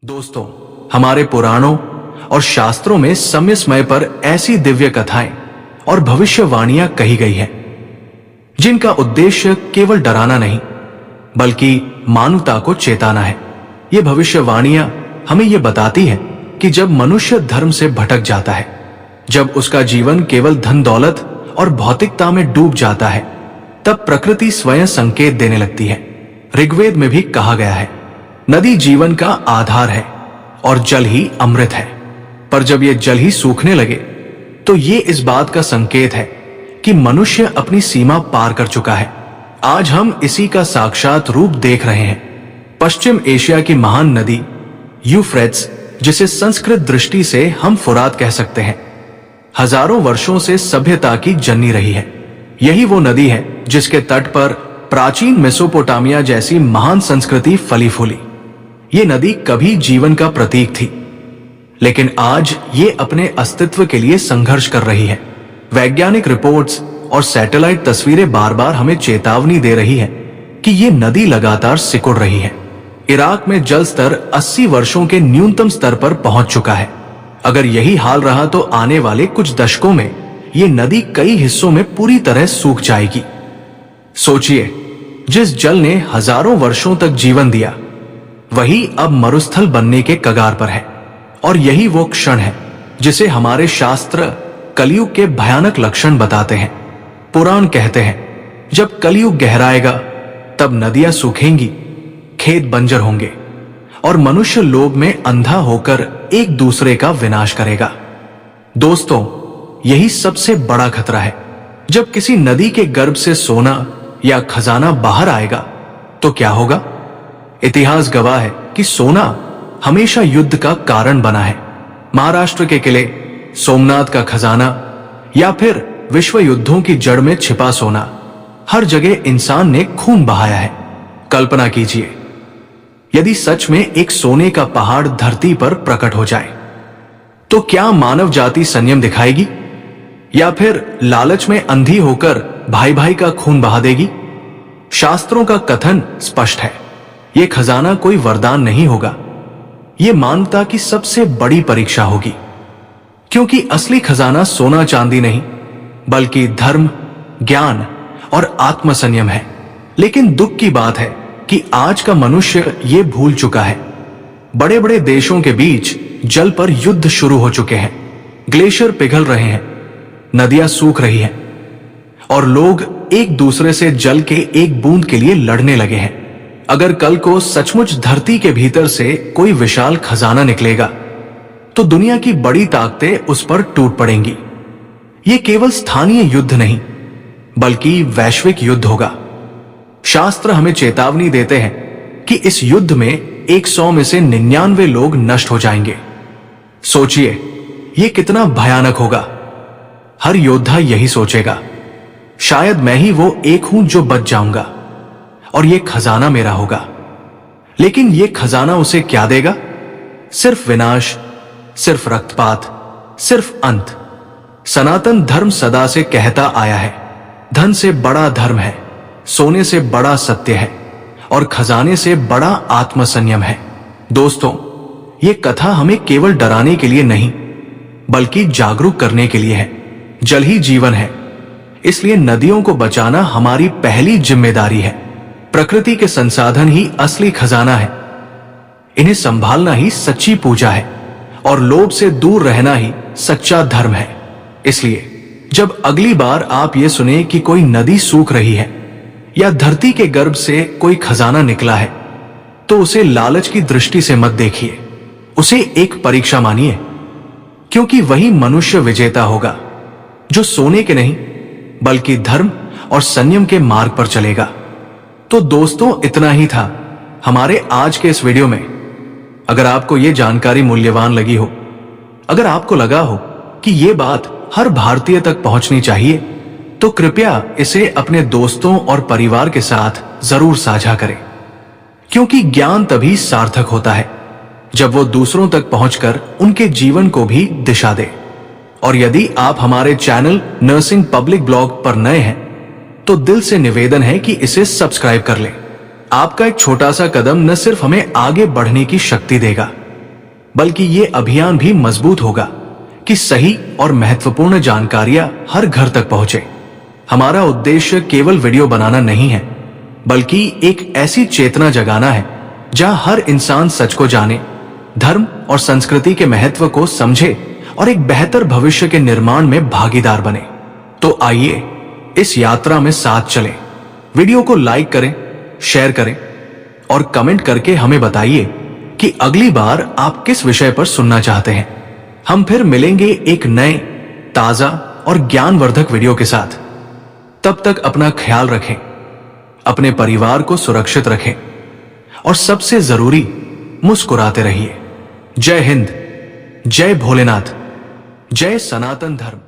दोस्तों, हमारे पुराणों और शास्त्रों में समय समय पर ऐसी दिव्य कथाएं और भविष्यवाणियां कही गई हैं, जिनका उद्देश्य केवल डराना नहीं बल्कि मानवता को चेताना है। ये भविष्यवाणियां हमें ये बताती है कि जब मनुष्य धर्म से भटक जाता है, जब उसका जीवन केवल धन दौलत और भौतिकता में डूब जाता है, तब प्रकृति स्वयं संकेत देने लगती है। ऋग्वेद में भी कहा गया है, नदी जीवन का आधार है और जल ही अमृत है। पर जब ये जल ही सूखने लगे तो ये इस बात का संकेत है कि मनुष्य अपनी सीमा पार कर चुका है। आज हम इसी का साक्षात रूप देख रहे हैं। पश्चिम एशिया की महान नदी यूफ्रेट्स, जिसे संस्कृत दृष्टि से हम फुरात कह सकते हैं, हजारों वर्षों से सभ्यता की जननी रही है। यही वो नदी है जिसके तट पर प्राचीन मेसोपोटामिया जैसी महान संस्कृति फली फूली। ये नदी कभी जीवन का प्रतीक थी, लेकिन आज ये अपने अस्तित्व के लिए संघर्ष कर रही है। वैज्ञानिक रिपोर्ट्स और सैटेलाइट तस्वीरें बार बार हमें चेतावनी दे रही है कि ये नदी लगातार सिकुड़ रही है। इराक में जल स्तर 80 वर्षों के न्यूनतम स्तर पर पहुंच चुका है। अगर यही हाल रहा तो आने वाले कुछ दशकों में ये नदी कई हिस्सों में पूरी तरह सूख जाएगी। सोचिए, जिस जल ने हजारों वर्षों तक जीवन दिया, वही अब मरुस्थल बनने के कगार पर है। और यही वो क्षण है जिसे हमारे शास्त्र कलयुग के भयानक लक्षण बताते हैं। पुराण कहते हैं, जब कलयुग गहराएगा तब नदियां सूखेंगी, खेत बंजर होंगे और मनुष्य लोभ में अंधा होकर एक दूसरे का विनाश करेगा। दोस्तों, यही सबसे बड़ा खतरा है। जब किसी नदी के गर्भ से सोना या खजाना बाहर आएगा तो क्या होगा? इतिहास गवाह है कि सोना हमेशा युद्ध का कारण बना है। महाराष्ट्र के किले, सोमनाथ का खजाना या फिर विश्व युद्धों की जड़ में छिपा सोना, हर जगह इंसान ने खून बहाया है। कल्पना कीजिए, यदि सच में एक सोने का पहाड़ धरती पर प्रकट हो जाए तो क्या मानव जाति संयम दिखाएगी या फिर लालच में अंधी होकर भाई भाई का खून बहा देगी? शास्त्रों का कथन स्पष्ट है, यह खजाना कोई वरदान नहीं होगा, यह मानवता की सबसे बड़ी परीक्षा होगी। क्योंकि असली खजाना सोना चांदी नहीं बल्कि धर्म, ज्ञान और आत्मसंयम है। लेकिन दुख की बात है कि आज का मनुष्य ये भूल चुका है। बड़े बड़े देशों के बीच जल पर युद्ध शुरू हो चुके हैं, ग्लेशियर पिघल रहे हैं, नदियां सूख रही हैं और लोग एक दूसरे से जल के एक बूंद के लिए लड़ने लगे हैं। अगर कल को सचमुच धरती के भीतर से कोई विशाल खजाना निकलेगा तो दुनिया की बड़ी ताकतें उस पर टूट पड़ेंगी। ये केवल स्थानीय युद्ध नहीं बल्कि वैश्विक युद्ध होगा। शास्त्र हमें चेतावनी देते हैं कि इस युद्ध में 100 में से 99 लोग नष्ट हो जाएंगे। सोचिए, ये कितना भयानक होगा। हर योद्धा यही सोचेगा, शायद मैं ही वो एक हूं जो बच जाऊंगा और ये खजाना मेरा होगा। लेकिन ये खजाना उसे क्या देगा? सिर्फ विनाश, सिर्फ रक्तपात, सिर्फ अंत। सनातन धर्म सदा से कहता आया है, धन से बड़ा धर्म है, सोने से बड़ा सत्य है और खजाने से बड़ा आत्मसंयम है। दोस्तों, ये कथा हमें केवल डराने के लिए नहीं बल्कि जागरूक करने के लिए है। जल ही जीवन है, इसलिए नदियों को बचाना हमारी पहली जिम्मेदारी है। प्रकृति के संसाधन ही असली खजाना है, इन्हें संभालना ही सच्ची पूजा है और लोभ से दूर रहना ही सच्चा धर्म है। इसलिए जब अगली बार आप ये सुने कि कोई नदी सूख रही है या धरती के गर्भ से कोई खजाना निकला है, तो उसे लालच की दृष्टि से मत देखिए, उसे एक परीक्षा मानिए। क्योंकि वही मनुष्य विजेता होगा जो सोने के नहीं बल्कि धर्म और संयम के मार्ग पर चलेगा। तो दोस्तों, इतना ही था हमारे आज के इस वीडियो में। अगर आपको ये जानकारी मूल्यवान लगी हो, अगर आपको लगा हो कि ये बात हर भारतीय तक पहुंचनी चाहिए, तो कृपया इसे अपने दोस्तों और परिवार के साथ जरूर साझा करें। क्योंकि ज्ञान तभी सार्थक होता है जब वो दूसरों तक पहुंचकर उनके जीवन को भी दिशा दे। और यदि आप हमारे चैनल नर्सिंग पब्लिक ब्लॉग पर नए हैं तो दिल से निवेदन है कि इसे सब्सक्राइब कर लें। आपका एक छोटा सा कदम न सिर्फ हमें आगे बढ़ने की शक्ति देगा बल्कि ये अभियान भी मजबूत होगा कि सही और महत्वपूर्ण जानकारियां हर घर तक पहुंचे। हमारा उद्देश्य केवल वीडियो बनाना नहीं है, बल्कि एक ऐसी चेतना जगाना है जहां हर इंसान सच को जाने, धर्म और संस्कृति के महत्व को समझे और एक बेहतर भविष्य के निर्माण में भागीदार बने। तो आइए इस यात्रा में साथ चलें। वीडियो को लाइक करें, शेयर करें और कमेंट करके हमें बताइए कि अगली बार आप किस विषय पर सुनना चाहते हैं। हम फिर मिलेंगे एक नए, ताजा और ज्ञानवर्धक वीडियो के साथ। तब तक अपना ख्याल रखें, अपने परिवार को सुरक्षित रखें और सबसे जरूरी, मुस्कुराते रहिए। जय हिंद, जय भोलेनाथ, जय सनातन धर्म।